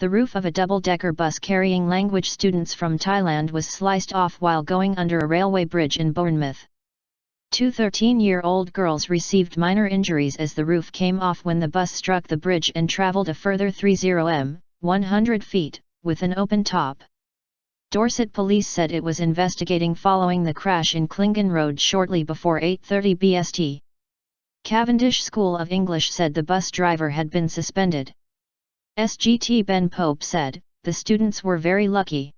The roof of a double-decker bus carrying language students from Thailand was sliced off while going under a railway bridge in Bournemouth. Two 13-year-old girls received minor injuries as the roof came off when the bus struck the bridge and travelled a further 30 (100 feet), with an open top. Dorset Police said it was investigating following the crash in Clingan Road shortly before 8:30 BST. Cavendish School of English said the bus driver had been suspended. Sgt Ben Pope said, "The students were very lucky.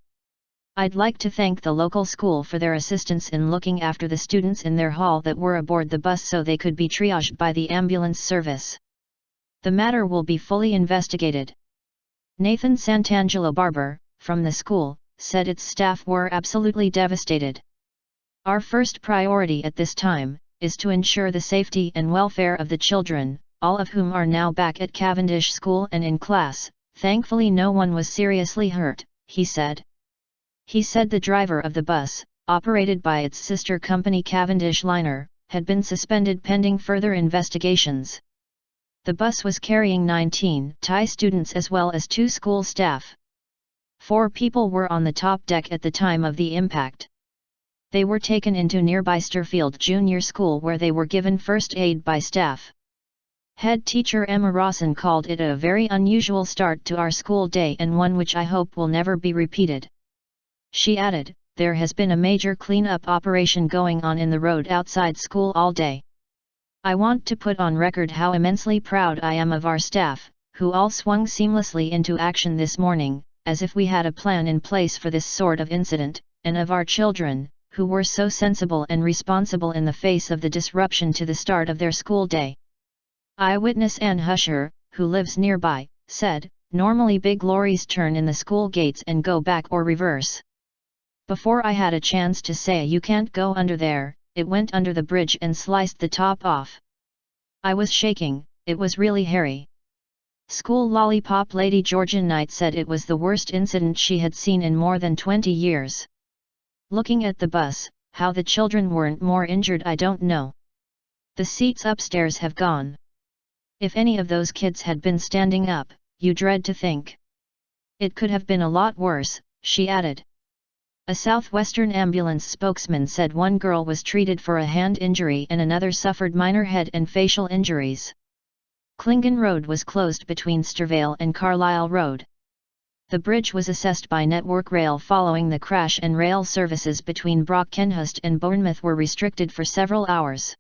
I'd like to thank the local school for their assistance in looking after the students in their hall that were aboard the bus so they could be triaged by the ambulance service. The matter will be fully investigated." Nathan Santangelo-Barber, from the school, said its staff were absolutely devastated. "Our first priority at this time is to ensure the safety and welfare of the children, all of whom are now back at Cavendish School and in class. Thankfully no one was seriously hurt," he said. He said the driver of the bus, operated by its sister company Cavendish Liner, had been suspended pending further investigations. The bus was carrying 19 Thai students as well as 2 school staff. 4 people were on the top deck at the time of the impact. They were taken into nearby Sturfield Junior School where they were given first aid by staff. Head teacher Emma Rawson called it a very unusual start to our school day and one which I hope will never be repeated. She added, "There has been a major clean-up operation going on in the road outside school all day. I want to put on record how immensely proud I am of our staff, who all swung seamlessly into action this morning, as if we had a plan in place for this sort of incident, and of our children, who were so sensible and responsible in the face of the disruption to the start of their school day." Eyewitness Anne Husher, who lives nearby, said, "Normally big lorries turn in the school gates and go back or reverse. Before I had a chance to say you can't go under there, it went under the bridge and sliced the top off. I was shaking, it was really hairy." School lollipop lady Georgia Knight said it was the worst incident she had seen in more than 20 years. "Looking at the bus, how the children weren't more injured I don't know. The seats upstairs have gone. If any of those kids had been standing up, you dread to think. It could have been a lot worse," she added. A Southwestern ambulance spokesman said one girl was treated for a hand injury and another suffered minor head and facial injuries. Clingan Road was closed between Sturvale and Carlisle Road. The bridge was assessed by Network Rail following the crash and rail services between Brockkenhurst and Bournemouth were restricted for several hours.